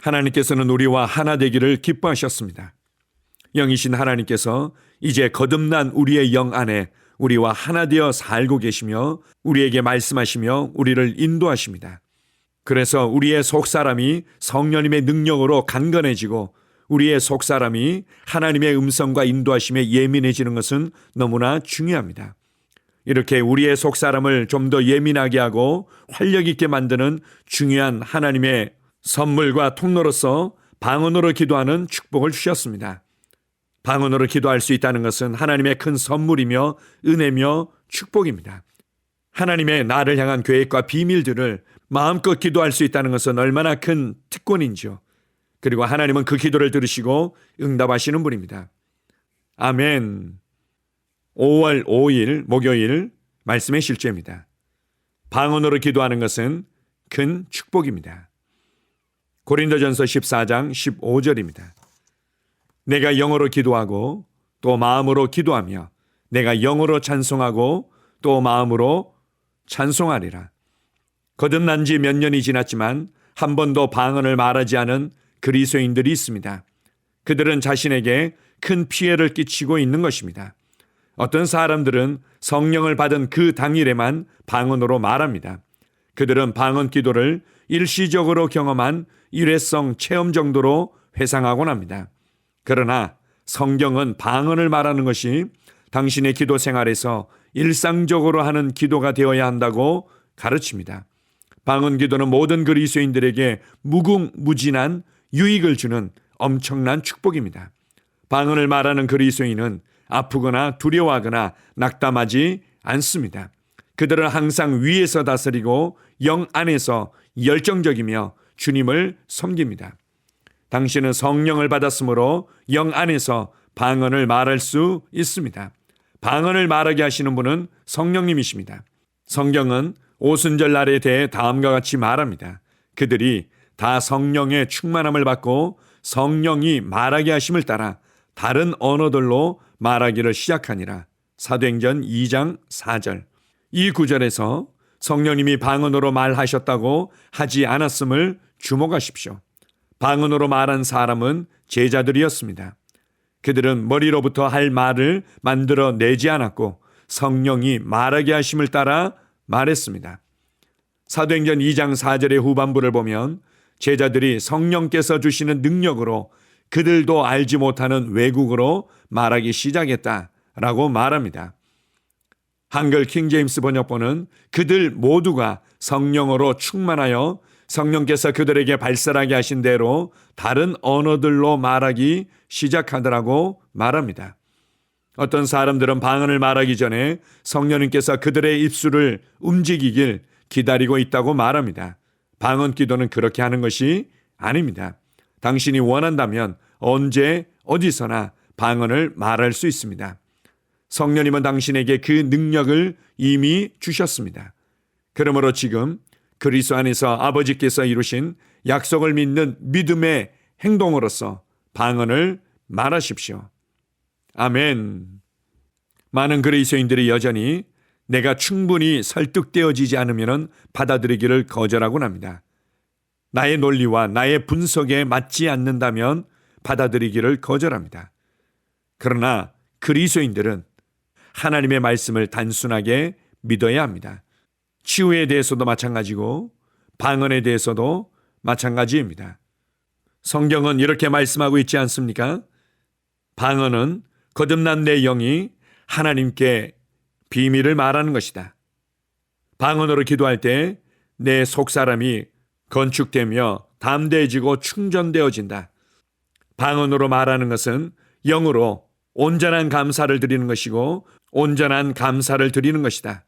하나님께서는 우리와 하나 되기를 기뻐하셨습니다. 영이신 하나님께서 이제 거듭난 우리의 영 안에 우리와 하나 되어 살고 계시며 우리에게 말씀하시며 우리를 인도하십니다. 그래서 우리의 속사람이 성령님의 능력으로 강건해지고 우리의 속사람이 하나님의 음성과 인도하심에 예민해지는 것은 너무나 중요합니다. 이렇게 우리의 속사람을 좀 더 예민하게 하고 활력 있게 만드는 중요한 하나님의 선물과 통로로서 방언으로 기도하는 축복을 주셨습니다. 방언으로 기도할 수 있다는 것은 하나님의 큰 선물이며 은혜며 축복입니다. 하나님의 나를 향한 계획과 비밀들을 마음껏 기도할 수 있다는 것은 얼마나 큰 특권인지요. 그리고 하나님은 그 기도를 들으시고 응답하시는 분입니다. 아멘. 5월 5일 목요일 말씀의 실제입니다. 방언으로 기도하는 것은 큰 축복입니다. 고린도전서 14장 15절입니다. 내가 영어로 기도하고 또 마음으로 기도하며 내가 영어로 찬송하고 또 마음으로 찬송하리라. 거듭난 지 몇 년이 지났지만 한 번도 방언을 말하지 않은 그리스도인들이 있습니다. 그들은 자신에게 큰 피해를 끼치고 있는 것입니다. 어떤 사람들은 성령을 받은 그 당일에만 방언으로 말합니다. 그들은 방언 기도를 일시적으로 경험한 일회성 체험 정도로 회상하곤 합니다. 그러나 성경은 방언을 말하는 것이 당신의 기도 생활에서 일상적으로 하는 기도가 되어야 한다고 가르칩니다. 방언 기도는 모든 그리스도인들에게 무궁무진한 유익을 주는 엄청난 축복입니다. 방언을 말하는 그리스도인은 아프거나 두려워하거나 낙담하지 않습니다. 그들은 항상 위에서 다스리고 영 안에서 열정적이며 주님을 섬깁니다. 당신은 성령을 받았으므로 영 안에서 방언을 말할 수 있습니다. 방언을 말하게 하시는 분은 성령님이십니다. 성경은 오순절 날에 대해 다음과 같이 말합니다. 그들이 다 성령의 충만함을 받고 성령이 말하게 하심을 따라 다른 언어들로 말하기를 시작하니라. 사도행전 2장 4절. 이 구절에서 성령님이 방언으로 말하셨다고 하지 않았음을 주목하십시오. 방언으로 말한 사람은 제자들이었습니다. 그들은 머리로부터 할 말을 만들어 내지 않았고 성령이 말하게 하심을 따라 말했습니다. 사도행전 2장 4절의 후반부를 보면 제자들이 성령께서 주시는 능력으로 그들도 알지 못하는 외국어로 말하기 시작했다라고 말합니다. 한글 킹제임스 번역본은 그들 모두가 성령으로 충만하여 성령께서 그들에게 발설하게 하신 대로 다른 언어들로 말하기 시작하더라고 말합니다. 어떤 사람들은 방언을 말하기 전에 성령님께서 그들의 입술을 움직이길 기다리고 있다고 말합니다. 방언 기도는 그렇게 하는 것이 아닙니다. 당신이 원한다면 언제 어디서나 방언을 말할 수 있습니다. 성령님은 당신에게 그 능력을 이미 주셨습니다. 그러므로 지금 그리스도 안에서 아버지께서 이루신 약속을 믿는 믿음의 행동으로서 방언을 말하십시오. 아멘. 많은 그리스도인들이 여전히 내가 충분히 설득되어지지 않으면 받아들이기를 거절하곤 합니다. 나의 논리와 나의 분석에 맞지 않는다면 받아들이기를 거절합니다. 그러나 그리스도인들은 하나님의 말씀을 단순하게 믿어야 합니다. 치유에 대해서도 마찬가지고 방언에 대해서도 마찬가지입니다. 성경은 이렇게 말씀하고 있지 않습니까? 방언은 거듭난 내 영이 하나님께 비밀을 말하는 것이다. 방언으로 기도할 때 내 속사람이 건축되며 담대해지고 충전되어진다. 방언으로 말하는 것은 영으로 온전한 감사를 드리는 것이고 온전한 감사를 드리는 것이다.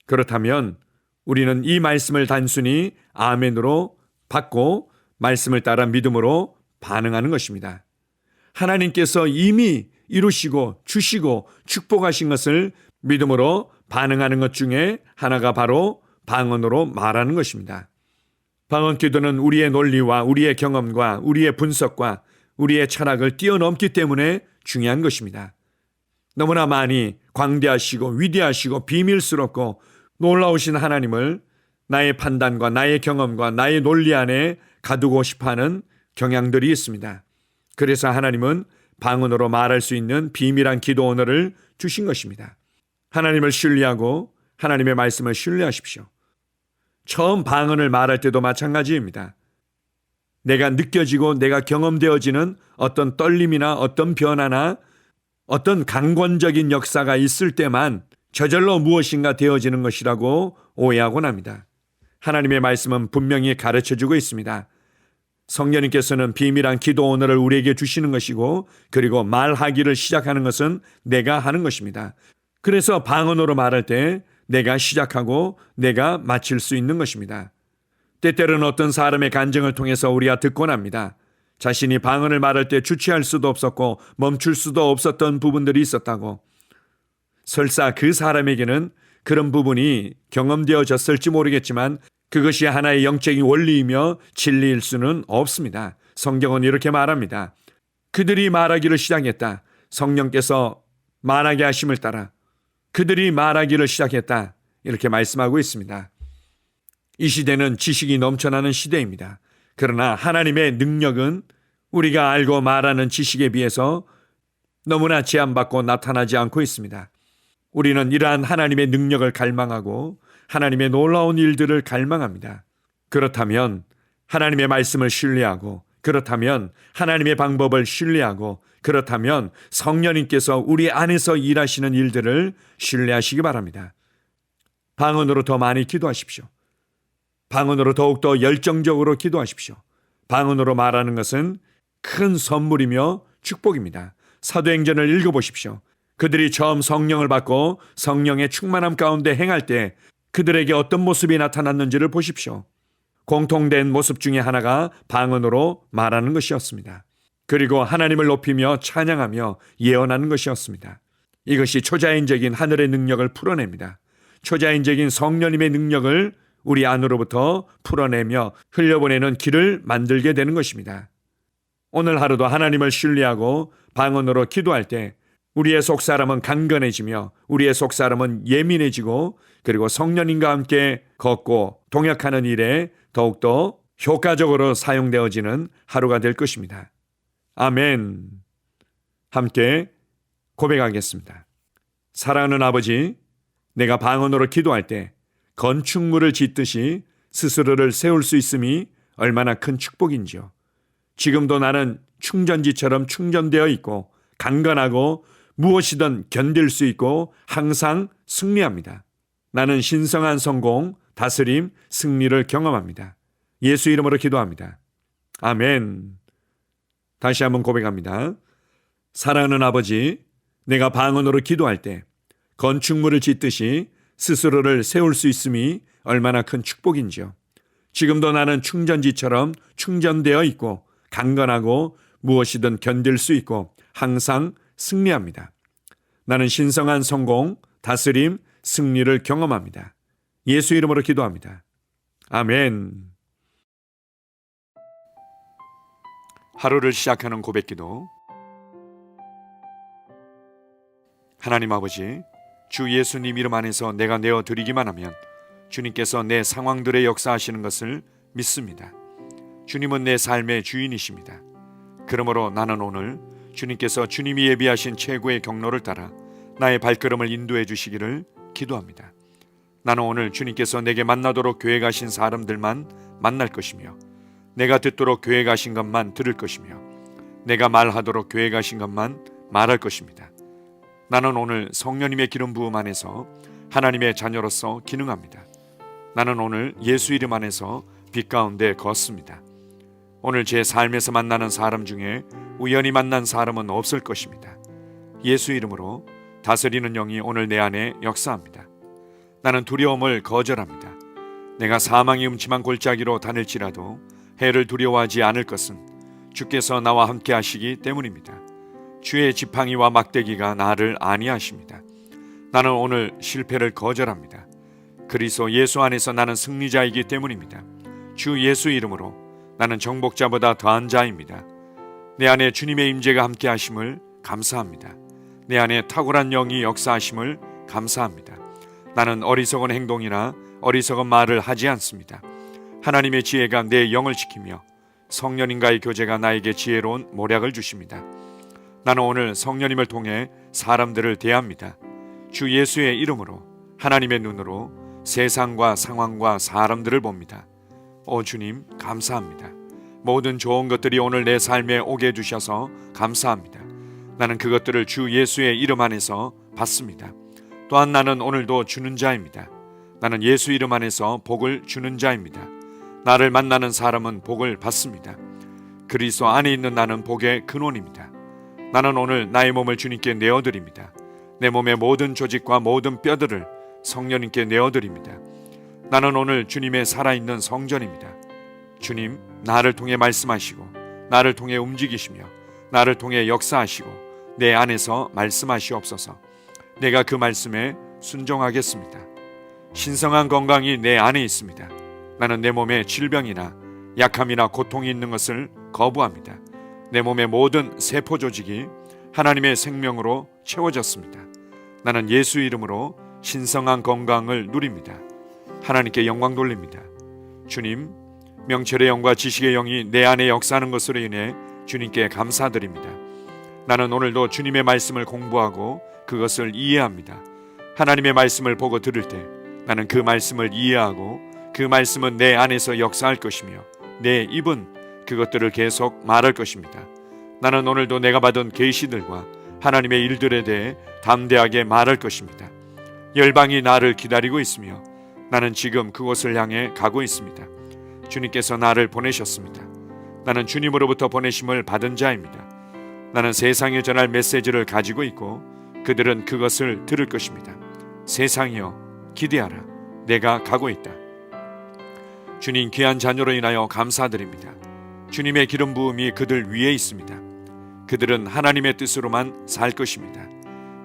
그렇다면 우리는 이 말씀을 단순히 아멘으로 받고 말씀을 따라 믿음으로 반응하는 것입니다. 하나님께서 이미 이루시고 주시고 축복하신 것을 믿음으로 반응하는 것 중에 하나가 바로 방언으로 말하는 것입니다. 방언 기도는 우리의 논리와 우리의 경험과 우리의 분석과 우리의 철학을 뛰어넘기 때문에 중요한 것입니다. 너무나 많이 광대하시고 위대하시고 비밀스럽고 놀라우신 하나님을 나의 판단과 나의 경험과 나의 논리 안에 가두고 싶어하는 경향들이 있습니다. 그래서 하나님은 방언으로 말할 수 있는 비밀한 기도 언어를 주신 것입니다. 하나님을 신뢰하고 하나님의 말씀을 신뢰하십시오. 처음 방언을 말할 때도 마찬가지입니다. 내가 느껴지고 내가 경험되어지는 어떤 떨림이나 어떤 변화나 어떤 강권적인 역사가 있을 때만 저절로 무엇인가 되어지는 것이라고 오해하곤 합니다. 하나님의 말씀은 분명히 가르쳐주고 있습니다. 성령님께서는 비밀한 기도 언어를 우리에게 주시는 것이고, 그리고 말하기를 시작하는 것은 내가 하는 것입니다. 그래서 방언으로 말할 때 내가 시작하고 내가 마칠 수 있는 것입니다. 때때로는 어떤 사람의 간증을 통해서 우리가 듣곤 합니다. 자신이 방언을 말할 때 주체할 수도 없었고 멈출 수도 없었던 부분들이 있었다고. 설사 그 사람에게는 그런 부분이 경험되어졌을지 모르겠지만 그것이 하나의 영적인 원리이며 진리일 수는 없습니다. 성경은 이렇게 말합니다. 그들이 말하기를 시작했다. 성령께서 말하게 하심을 따라 그들이 말하기를 시작했다. 이렇게 말씀하고 있습니다. 이 시대는 지식이 넘쳐나는 시대입니다. 그러나 하나님의 능력은 우리가 알고 말하는 지식에 비해서 너무나 제한받고 나타나지 않고 있습니다. 우리는 이러한 하나님의 능력을 갈망하고 하나님의 놀라운 일들을 갈망합니다. 그렇다면 하나님의 말씀을 신뢰하고, 그렇다면 하나님의 방법을 신뢰하고, 그렇다면 성령님께서 우리 안에서 일하시는 일들을 신뢰하시기 바랍니다. 방언으로 더 많이 기도하십시오. 방언으로 더욱더 열정적으로 기도하십시오. 방언으로 말하는 것은 큰 선물이며 축복입니다. 사도행전을 읽어보십시오. 그들이 처음 성령을 받고 성령의 충만함 가운데 행할 때 그들에게 어떤 모습이 나타났는지를 보십시오. 공통된 모습 중에 하나가 방언으로 말하는 것이었습니다. 그리고 하나님을 높이며 찬양하며 예언하는 것이었습니다. 이것이 초자연적인 하늘의 능력을 풀어냅니다. 초자연적인 성령님의 능력을 우리 안으로부터 풀어내며 흘려보내는 길을 만들게 되는 것입니다. 오늘 하루도 하나님을 신뢰하고 방언으로 기도할 때 우리의 속사람은 강건해지며 우리의 속사람은 예민해지고, 그리고 성령님과 함께 걷고 동역하는 일에 더욱더 효과적으로 사용되어지는 하루가 될 것입니다. 아멘. 함께 고백하겠습니다. 사랑하는 아버지, 내가 방언으로 기도할 때 건축물을 짓듯이 스스로를 세울 수 있음이 얼마나 큰 축복인지요. 지금도 나는 충전지처럼 충전되어 있고 강건하고 무엇이든 견딜 수 있고 항상 승리합니다. 나는 신성한 성공, 다스림, 승리를 경험합니다. 예수 이름으로 기도합니다. 아멘. 다시 한번 고백합니다. 사랑하는 아버지, 내가 방언으로 기도할 때 건축물을 짓듯이 스스로를 세울 수 있음이 얼마나 큰 축복인지요. 지금도 나는 충전지처럼 충전되어 있고 강건하고 무엇이든 견딜 수 있고 항상 승리합니다. 나는 신성한 성공, 다스림, 승리를 경험합니다. 예수 이름으로 기도합니다. 아멘. 하루를 시작하는 고백기도. 하나님 아버지, 주 예수님 이름 안에서 내가 내어드리기만 하면 주님께서 내 상황들의 역사하시는 것을 믿습니다. 주님은 내 삶의 주인이십니다. 그러므로 나는 오늘 주님께서 주님이 예비하신 최고의 경로를 따라 나의 발걸음을 인도해 주시기를 기도합니다. 나는 오늘 주님께서 내게 만나도록 계획하신 사람들만 만날 것이며, 내가 듣도록 계획하신 것만 들을 것이며, 내가 말하도록 계획하신 것만 말할 것입니다. 나는 오늘 성령님의 기름 부음 안에서 하나님의 자녀로서 기능합니다. 나는 오늘 예수 이름 안에서 빛 가운데 걷습니다. 오늘 제 삶에서 만나는 사람 중에 우연히 만난 사람은 없을 것입니다. 예수 이름으로 다스리는 영이 오늘 내 안에 역사합니다. 나는 두려움을 거절합니다. 내가 사망의 음침한 골짜기로 다닐지라도 해를 두려워하지 않을 것은 주께서 나와 함께 하시기 때문입니다. 주의 지팡이와 막대기가 나를 안위하십니다. 나는 오늘 실패를 거절합니다. 그리스도 예수 안에서 나는 승리자이기 때문입니다. 주 예수 이름으로 나는 정복자보다 더한 자입니다. 내 안에 주님의 임재가 함께 하심을 감사합니다. 내 안에 탁월한 영이 역사하심을 감사합니다. 나는 어리석은 행동이나 어리석은 말을 하지 않습니다. 하나님의 지혜가 내 영을 지키며 성령님과의 교제가 나에게 지혜로운 모략을 주십니다. 나는 오늘 성령님을 통해 사람들을 대합니다. 주 예수의 이름으로 하나님의 눈으로 세상과 상황과 사람들을 봅니다. 오 주님, 감사합니다. 모든 좋은 것들이 오늘 내 삶에 오게 해주셔서 감사합니다. 나는 그것들을 주 예수의 이름 안에서 받습니다. 또한 나는 오늘도 주는 자입니다. 나는 예수 이름 안에서 복을 주는 자입니다. 나를 만나는 사람은 복을 받습니다. 그리스도 안에 있는 나는 복의 근원입니다. 나는 오늘 나의 몸을 주님께 내어드립니다. 내 몸의 모든 조직과 모든 뼈들을 성령님께 내어드립니다. 나는 오늘 주님의 살아있는 성전입니다. 주님, 나를 통해 말씀하시고 나를 통해 움직이시며 나를 통해 역사하시고 내 안에서 말씀하시옵소서. 내가 그 말씀에 순종하겠습니다. 신성한 건강이 내 안에 있습니다. 나는 내 몸에 질병이나 약함이나 고통이 있는 것을 거부합니다. 내 몸의 모든 세포 조직이 하나님의 생명으로 채워졌습니다. 나는 예수 이름으로 신성한 건강을 누립니다. 하나님께 영광 돌립니다. 주님, 명철의 영과 지식의 영이 내 안에 역사하는 것으로 인해 주님께 감사드립니다. 나는 오늘도 주님의 말씀을 공부하고 그것을 이해합니다. 하나님의 말씀을 보고 들을 때 나는 그 말씀을 이해하고 그 말씀은 내 안에서 역사할 것이며 내 입은 그것들을 계속 말할 것입니다. 나는 오늘도 내가 받은 계시들과 하나님의 일들에 대해 담대하게 말할 것입니다. 열방이 나를 기다리고 있으며 나는 지금 그곳을 향해 가고 있습니다. 주님께서 나를 보내셨습니다. 나는 주님으로부터 보내심을 받은 자입니다. 나는 세상에 전할 메시지를 가지고 있고 그들은 그것을 들을 것입니다. 세상이여 기대하라. 내가 가고 있다. 주님 귀한 자녀로 인하여 감사드립니다. 주님의 기름 부음이 그들 위에 있습니다. 그들은 하나님의 뜻으로만 살 것입니다.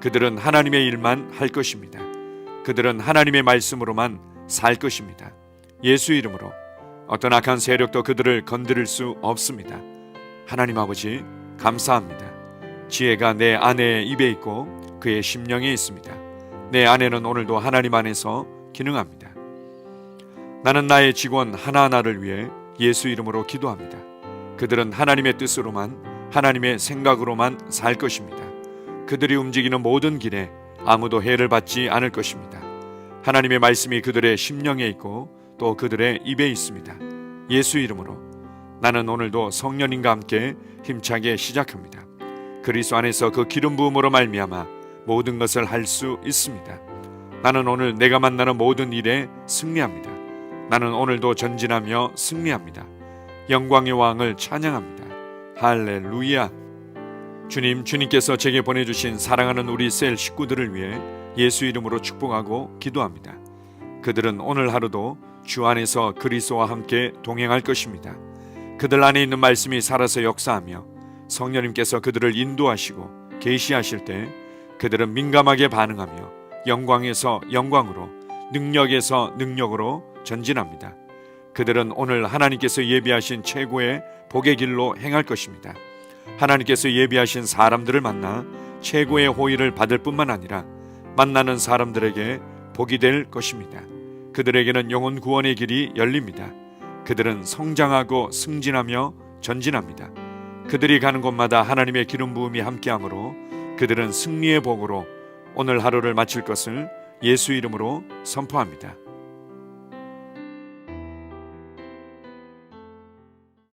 그들은 하나님의 일만 할 것입니다. 그들은 하나님의 말씀으로만 살 것입니다. 예수 이름으로 어떤 악한 세력도 그들을 건드릴 수 없습니다. 하나님 아버지 감사합니다. 지혜가 내 아내의 입에 있고 그의 심령에 있습니다. 내 아내는 오늘도 하나님 안에서 기능합니다. 나는 나의 직원 하나하나를 위해 예수 이름으로 기도합니다. 그들은 하나님의 뜻으로만 하나님의 생각으로만 살 것입니다. 그들이 움직이는 모든 길에 아무도 해를 받지 않을 것입니다. 하나님의 말씀이 그들의 심령에 있고 또 그들의 입에 있습니다. 예수 이름으로 나는 오늘도 성령님과 함께 힘차게 시작합니다. 그리스도 안에서 그 기름 부음으로 말미암아 모든 것을 할 수 있습니다. 나는 오늘 내가 만나는 모든 일에 승리합니다. 나는 오늘도 전진하며 승리합니다. 영광의 왕을 찬양합니다. 할렐루야. 주님께서 제게 보내주신 사랑하는 우리 셀 식구들을 위해 예수 이름으로 축복하고 기도합니다. 그들은 오늘 하루도 주 안에서 그리스도와 함께 동행할 것입니다. 그들 안에 있는 말씀이 살아서 역사하며 성령님께서 그들을 인도하시고 계시하실 때 그들은 민감하게 반응하며 영광에서 영광으로 능력에서 능력으로 전진합니다. 그들은 오늘 하나님께서 예비하신 최고의 복의 길로 행할 것입니다. 하나님께서 예비하신 사람들을 만나 최고의 호의를 받을 뿐만 아니라 만나는 사람들에게 복이 될 것입니다. 그들에게는 영혼 구원의 길이 열립니다. 그들은 성장하고 승진하며 전진합니다. 그들이 가는 곳마다 하나님의 기름 부음이 함께하므로 그들은 승리의 복으로 오늘 하루를 마칠 것을 예수 이름으로 선포합니다.